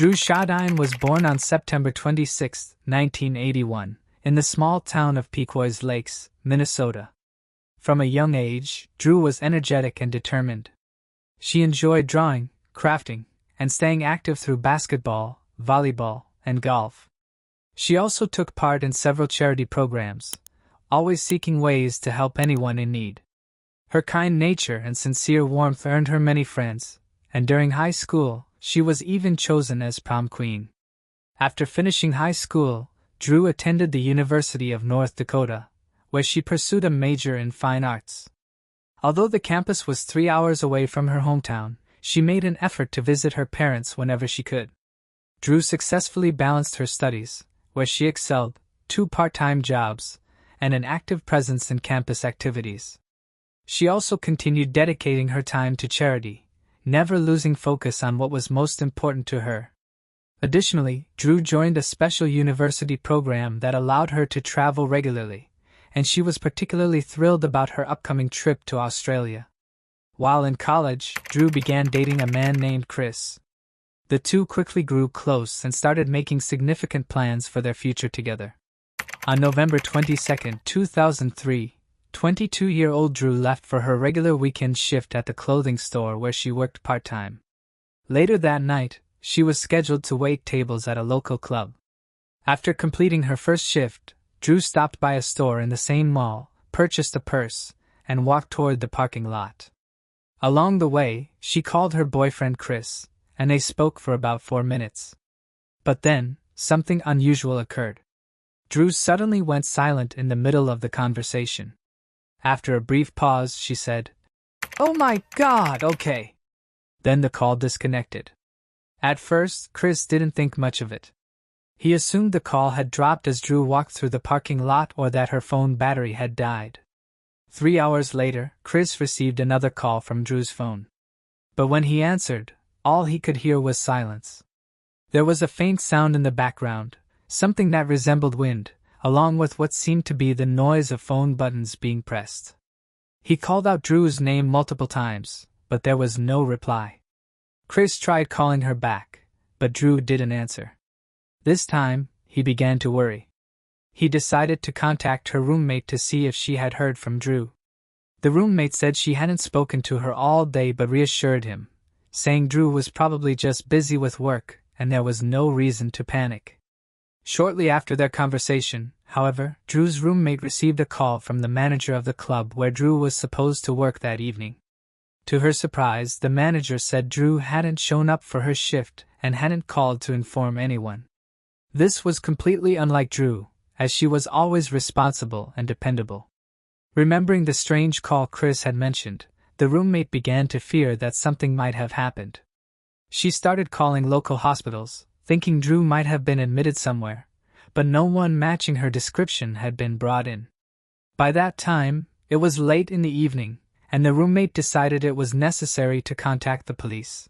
Drew Shadine was born on September 26, 1981, in the small town of Pequois Lakes, Minnesota. From a young age, Drew was energetic and determined. She enjoyed drawing, crafting, and staying active through basketball, volleyball, and golf. She also took part in several charity programs, always seeking ways to help anyone in need. Her kind nature and sincere warmth earned her many friends, and during high school, she was even chosen as prom queen. After finishing high school, Drew attended the University of North Dakota, where she pursued a major in fine arts. Although the campus was 3 hours away from her hometown, she made an effort to visit her parents whenever she could. Drew successfully balanced her studies, where she excelled, 2 part-time jobs, and an active presence in campus activities. She also continued dedicating her time to charity, never losing focus on what was most important to her. Additionally, Drew joined a special university program that allowed her to travel regularly, and she was particularly thrilled about her upcoming trip to Australia. While in college, Drew began dating a man named Chris. The two quickly grew close and started making significant plans for their future together. On November 22, 2003, 22-year-old Drew left for her regular weekend shift at the clothing store where she worked part-time. Later that night, she was scheduled to wait tables at a local club. After completing her first shift, Drew stopped by a store in the same mall, purchased a purse, and walked toward the parking lot. Along the way, she called her boyfriend Chris, and they spoke for about 4 minutes. But then, something unusual occurred. Drew suddenly went silent in the middle of the conversation. After a brief pause, she said, "Oh my God, okay." Then the call disconnected. At first, Chris didn't think much of it. He assumed the call had dropped as Drew walked through the parking lot or that her phone battery had died. 3 hours later, Chris received another call from Drew's phone. But when he answered, all he could hear was silence. There was a faint sound in the background, something that resembled wind, along with what seemed to be the noise of phone buttons being pressed. He called out Drew's name multiple times, but there was no reply. Chris tried calling her back, but Drew didn't answer. This time, he began to worry. He decided to contact her roommate to see if she had heard from Drew. The roommate said she hadn't spoken to her all day but reassured him, saying Drew was probably just busy with work and there was no reason to panic. Shortly after their conversation, however, Drew's roommate received a call from the manager of the club where Drew was supposed to work that evening. To her surprise, the manager said Drew hadn't shown up for her shift and hadn't called to inform anyone. This was completely unlike Drew, as she was always responsible and dependable. Remembering the strange call Chris had mentioned, the roommate began to fear that something might have happened. She started calling local hospitals, thinking Drew might have been admitted somewhere, but no one matching her description had been brought in. By that time, it was late in the evening, and the roommate decided it was necessary to contact the police.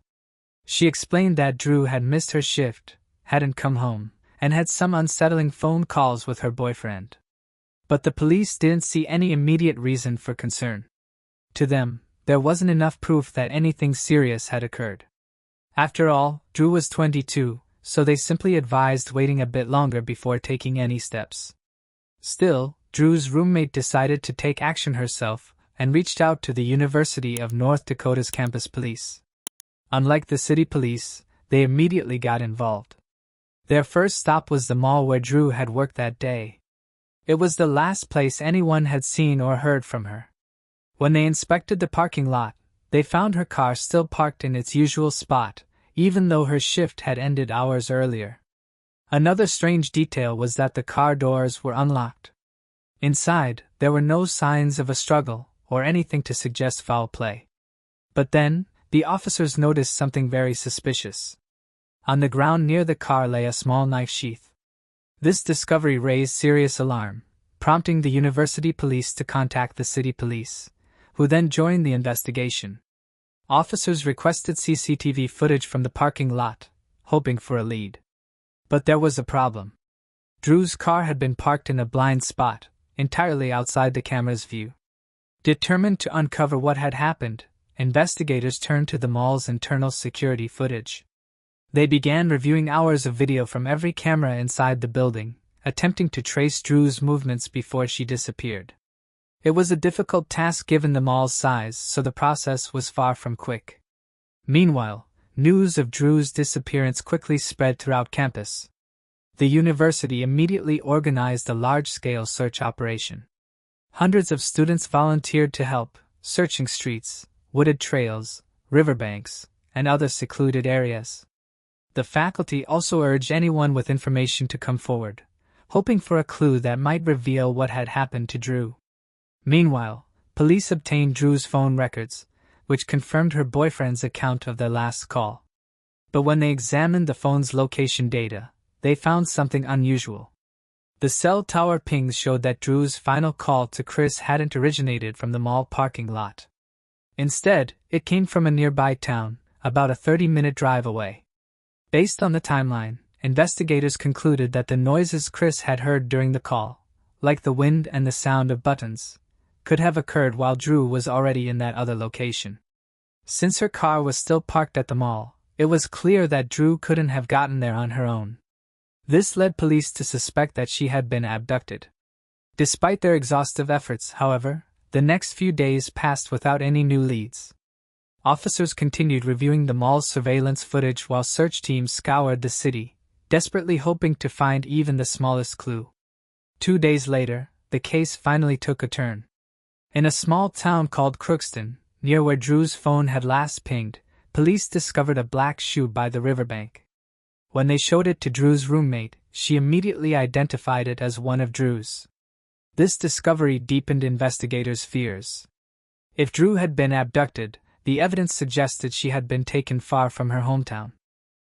She explained that Drew had missed her shift, hadn't come home, and had some unsettling phone calls with her boyfriend. But the police didn't see any immediate reason for concern. To them, there wasn't enough proof that anything serious had occurred. After all, Drew was 22, so they simply advised waiting a bit longer before taking any steps. Still, Drew's roommate decided to take action herself and reached out to the University of North Dakota's campus police. Unlike the city police, they immediately got involved. Their first stop was the mall where Drew had worked that day. It was the last place anyone had seen or heard from her. When they inspected the parking lot, they found her car still parked in its usual spot, even though her shift had ended hours earlier. Another strange detail was that the car doors were unlocked. Inside, there were no signs of a struggle or anything to suggest foul play. But then, the officers noticed something very suspicious. On the ground near the car lay a small knife sheath. This discovery raised serious alarm, prompting the university police to contact the city police, who then joined the investigation. Officers requested CCTV footage from the parking lot, hoping for a lead. But there was a problem. Drew's car had been parked in a blind spot, entirely outside the camera's view. Determined to uncover what had happened, investigators turned to the mall's internal security footage. They began reviewing hours of video from every camera inside the building, attempting to trace Drew's movements before she disappeared. It was a difficult task given the mall's size, so the process was far from quick. Meanwhile, news of Drew's disappearance quickly spread throughout campus. The university immediately organized a large-scale search operation. Hundreds of students volunteered to help, searching streets, wooded trails, riverbanks, and other secluded areas. The faculty also urged anyone with information to come forward, hoping for a clue that might reveal what had happened to Drew. Meanwhile, police obtained Drew's phone records, which confirmed her boyfriend's account of their last call. But when they examined the phone's location data, they found something unusual. The cell tower pings showed that Drew's final call to Chris hadn't originated from the mall parking lot. Instead, it came from a nearby town, about a 30-minute drive away. Based on the timeline, investigators concluded that the noises Chris had heard during the call, like the wind and the sound of buttons, could have occurred while Drew was already in that other location. Since her car was still parked at the mall, it was clear that Drew couldn't have gotten there on her own. This led police to suspect that she had been abducted. Despite their exhaustive efforts, however, the next few days passed without any new leads. Officers continued reviewing the mall's surveillance footage while search teams scoured the city, desperately hoping to find even the smallest clue. 2 days later, the case finally took a turn. In a small town called Crookston, near where Drew's phone had last pinged, police discovered a black shoe by the riverbank. When they showed it to Drew's roommate, she immediately identified it as one of Drew's. This discovery deepened investigators' fears. If Drew had been abducted, the evidence suggested she had been taken far from her hometown.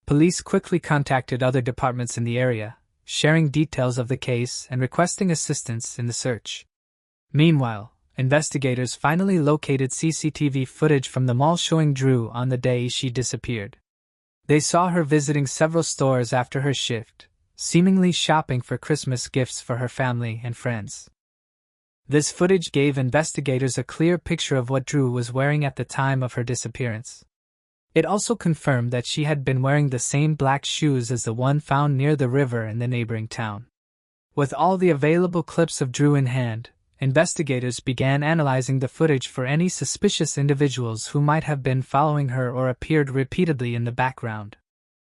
Police quickly contacted other departments in the area, sharing details of the case and requesting assistance in the search. Meanwhile, investigators finally located CCTV footage from the mall showing Drew on the day she disappeared. They saw her visiting several stores after her shift, seemingly shopping for Christmas gifts for her family and friends. This footage gave investigators a clear picture of what Drew was wearing at the time of her disappearance. It also confirmed that she had been wearing the same black shoes as the one found near the river in the neighboring town. With all the available clips of Drew in hand, investigators began analyzing the footage for any suspicious individuals who might have been following her or appeared repeatedly in the background.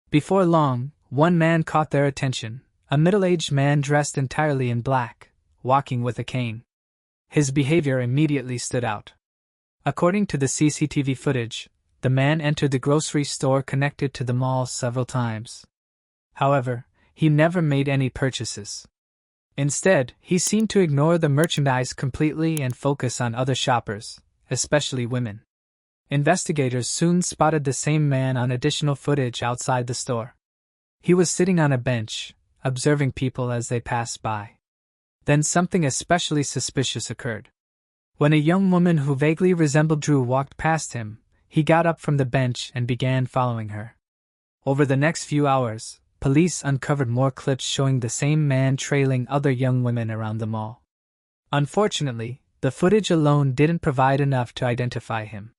Before long, one man caught their attention, a middle-aged man dressed entirely in black, walking with a cane. His behavior immediately stood out. According to the CCTV footage, the man entered the grocery store connected to the mall several times. However, he never made any purchases. Instead, he seemed to ignore the merchandise completely and focus on other shoppers, especially women. Investigators soon spotted the same man on additional footage outside the store. He was sitting on a bench, observing people as they passed by. Then something especially suspicious occurred. When a young woman who vaguely resembled Drew walked past him, he got up from the bench and began following her. Over the next few hours, police uncovered more clips showing the same man trailing other young women around the mall. Unfortunately, the footage alone didn't provide enough to identify him.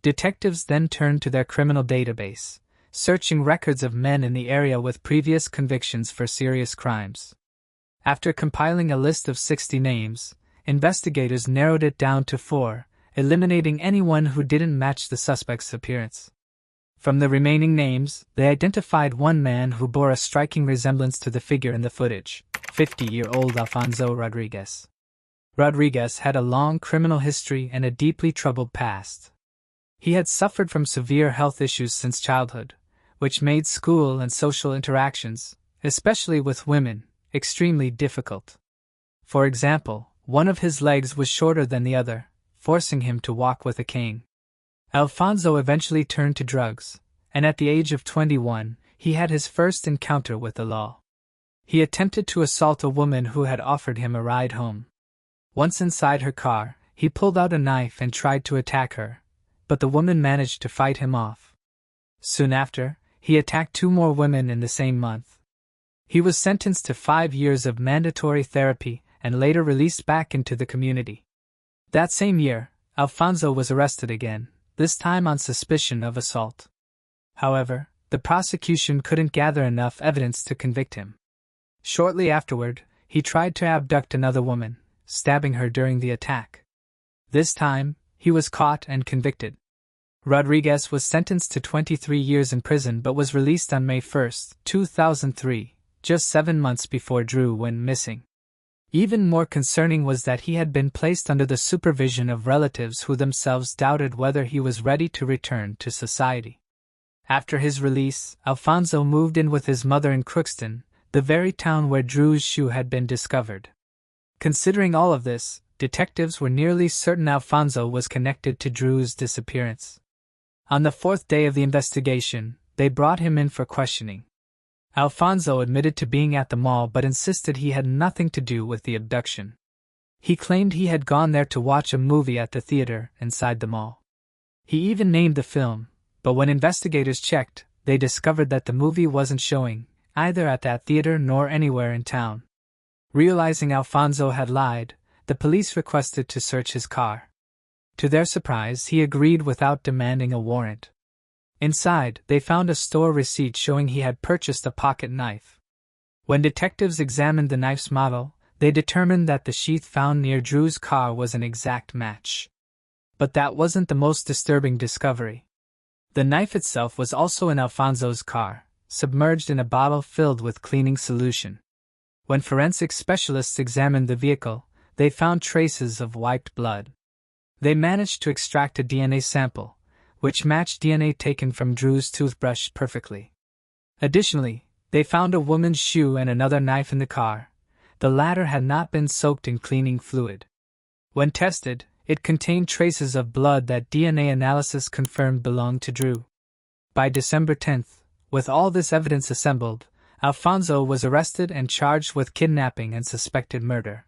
Detectives then turned to their criminal database, searching records of men in the area with previous convictions for serious crimes. After compiling a list of 60 names, investigators narrowed it down to 4, eliminating anyone who didn't match the suspect's appearance. From the remaining names, they identified one man who bore a striking resemblance to the figure in the footage, 50-year-old Alfonso Rodriguez. Rodriguez had a long criminal history and a deeply troubled past. He had suffered from severe health issues since childhood, which made school and social interactions, especially with women, extremely difficult. For example, one of his legs was shorter than the other, forcing him to walk with a cane. Alfonso eventually turned to drugs, and at the age of 21, he had his first encounter with the law. He attempted to assault a woman who had offered him a ride home. Once inside her car, he pulled out a knife and tried to attack her, but the woman managed to fight him off. Soon after, he attacked 2 more women in the same month. He was sentenced to 5 years of mandatory therapy and later released back into the community. That same year, Alfonso was arrested again, this time on suspicion of assault. However, the prosecution couldn't gather enough evidence to convict him. Shortly afterward, he tried to abduct another woman, stabbing her during the attack. This time, he was caught and convicted. Rodriguez was sentenced to 23 years in prison but was released on May 1, 2003, just 7 months before Drew went missing. Even more concerning was that he had been placed under the supervision of relatives who themselves doubted whether he was ready to return to society. After his release, Alfonso moved in with his mother in Crookston, the very town where Drew's shoe had been discovered. Considering all of this, detectives were nearly certain Alfonso was connected to Drew's disappearance. On the 4th day of the investigation, they brought him in for questioning. Alfonso admitted to being at the mall but insisted he had nothing to do with the abduction. He claimed he had gone there to watch a movie at the theater inside the mall. He even named the film, but when investigators checked, they discovered that the movie wasn't showing, either at that theater nor anywhere in town. Realizing Alfonso had lied, the police requested to search his car. To their surprise, he agreed without demanding a warrant. Inside, they found a store receipt showing he had purchased a pocket knife. When detectives examined the knife's model, they determined that the sheath found near Drew's car was an exact match. But that wasn't the most disturbing discovery. The knife itself was also in Alfonso's car, submerged in a bottle filled with cleaning solution. When forensic specialists examined the vehicle, they found traces of wiped blood. They managed to extract a DNA sample, which matched DNA taken from Drew's toothbrush perfectly. Additionally, they found a woman's shoe and another knife in the car. The latter had not been soaked in cleaning fluid. When tested, it contained traces of blood that DNA analysis confirmed belonged to Drew. By December 10th, with all this evidence assembled, Alfonso was arrested and charged with kidnapping and suspected murder.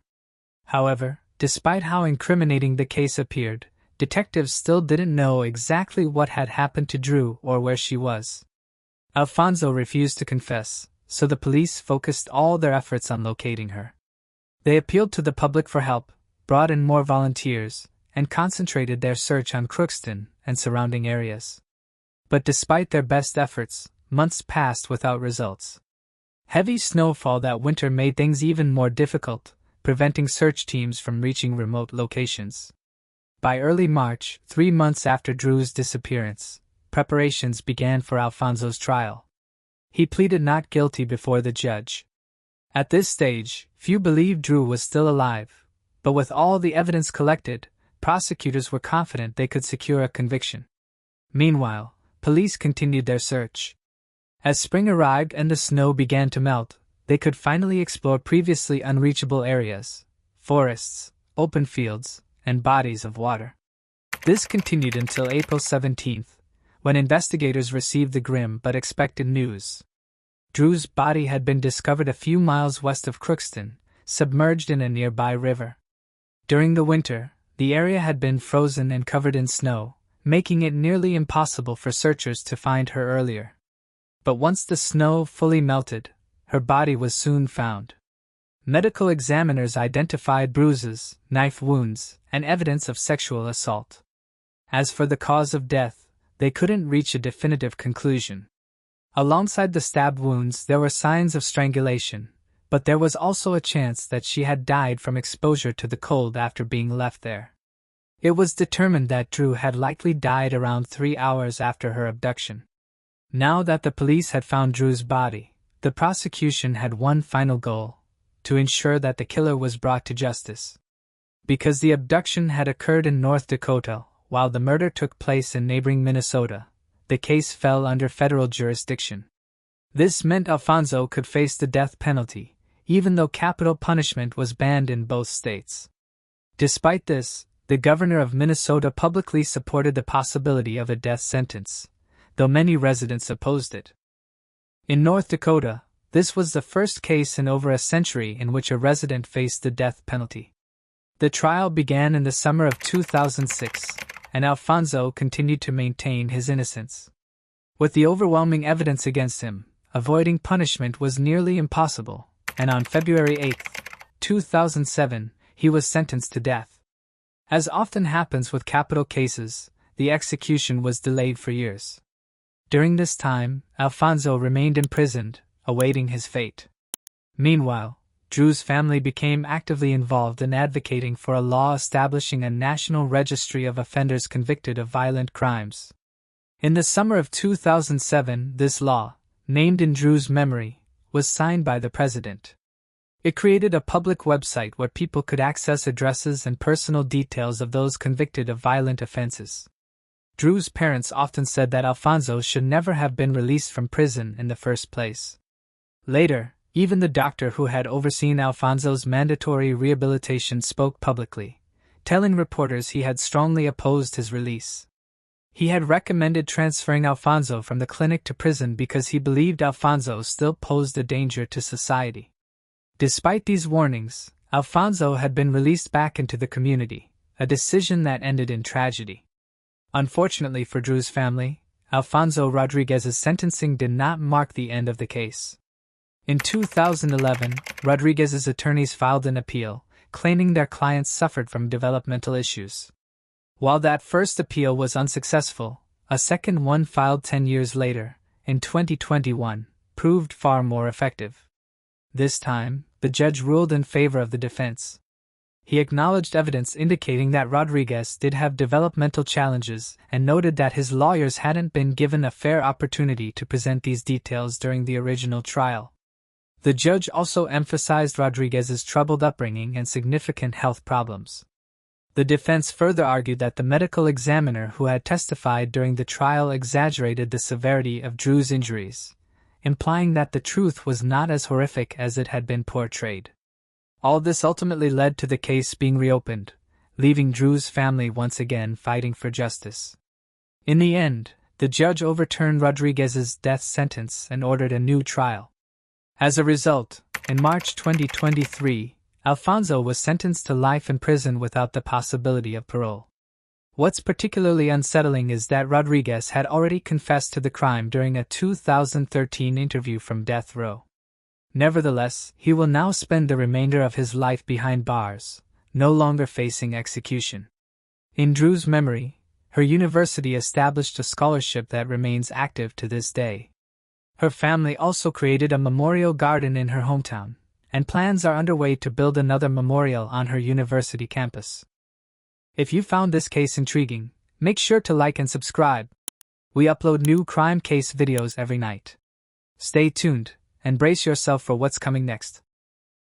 However, despite how incriminating the case appeared, detectives still didn't know exactly what had happened to Drew or where she was. Alfonso refused to confess, so the police focused all their efforts on locating her. They appealed to the public for help, brought in more volunteers, and concentrated their search on Crookston and surrounding areas. But despite their best efforts, months passed without results. Heavy snowfall that winter made things even more difficult, preventing search teams from reaching remote locations. By early March, 3 months after Drew's disappearance, preparations began for Alfonso's trial. He pleaded not guilty before the judge. At this stage, few believed Drew was still alive, but with all the evidence collected, prosecutors were confident they could secure a conviction. Meanwhile, police continued their search. As spring arrived and the snow began to melt, they could finally explore previously unreachable areas, forests, open fields, and bodies of water. This continued until April 17th, when investigators received the grim but expected news. Drew's body had been discovered a few miles west of Crookston, submerged in a nearby river. During the winter, the area had been frozen and covered in snow, making it nearly impossible for searchers to find her earlier. But once the snow fully melted, her body was soon found. Medical examiners identified bruises, knife wounds, and evidence of sexual assault. As for the cause of death, they couldn't reach a definitive conclusion. Alongside the stab wounds, there were signs of strangulation, but there was also a chance that she had died from exposure to the cold after being left there. It was determined that Drew had likely died around 3 hours after her abduction. Now that the police had found Drew's body, the prosecution had one final goal: to ensure that the killer was brought to justice. Because the abduction had occurred in North Dakota, while the murder took place in neighboring Minnesota, the case fell under federal jurisdiction. This meant Alfonso could face the death penalty, even though capital punishment was banned in both states. Despite this, the governor of Minnesota publicly supported the possibility of a death sentence, though many residents opposed it. In North Dakota, this was the first case in over a century in which a resident faced the death penalty. The trial began in the summer of 2006, and Alfonso continued to maintain his innocence. With the overwhelming evidence against him, avoiding punishment was nearly impossible, and on February 8, 2007, he was sentenced to death. As often happens with capital cases, the execution was delayed for years. During this time, Alfonso remained imprisoned, awaiting his fate. Meanwhile, Drew's family became actively involved in advocating for a law establishing a national registry of offenders convicted of violent crimes. In the summer of 2007, this law, named in Drew's memory, was signed by the president. It created a public website where people could access addresses and personal details of those convicted of violent offenses. Drew's parents often said that Alfonso should never have been released from prison in the first place. Later, even the doctor who had overseen Alfonso's mandatory rehabilitation spoke publicly, telling reporters he had strongly opposed his release. He had recommended transferring Alfonso from the clinic to prison because he believed Alfonso still posed a danger to society. Despite these warnings, Alfonso had been released back into the community, a decision that ended in tragedy. Unfortunately for Drew's family, Alfonso Rodriguez's sentencing did not mark the end of the case. In 2011, Rodriguez's attorneys filed an appeal, claiming their clients suffered from developmental issues. While that first appeal was unsuccessful, a second one filed 10 years later, in 2021, proved far more effective. This time, the judge ruled in favor of the defense. He acknowledged evidence indicating that Rodriguez did have developmental challenges and noted that his lawyers hadn't been given a fair opportunity to present these details during the original trial. The judge also emphasized Rodriguez's troubled upbringing and significant health problems. The defense further argued that the medical examiner who had testified during the trial exaggerated the severity of Drew's injuries, implying that the truth was not as horrific as it had been portrayed. All this ultimately led to the case being reopened, leaving Drew's family once again fighting for justice. In the end, the judge overturned Rodriguez's death sentence and ordered a new trial. As a result, in March 2023, Alfonso was sentenced to life in prison without the possibility of parole. What's particularly unsettling is that Rodriguez had already confessed to the crime during a 2013 interview from death row. Nevertheless, he will now spend the remainder of his life behind bars, no longer facing execution. In Drew's memory, her university established a scholarship that remains active to this day. Her family also created a memorial garden in her hometown, and plans are underway to build another memorial on her university campus. If you found this case intriguing, make sure to like and subscribe. We upload new crime case videos every night. Stay tuned and brace yourself for what's coming next.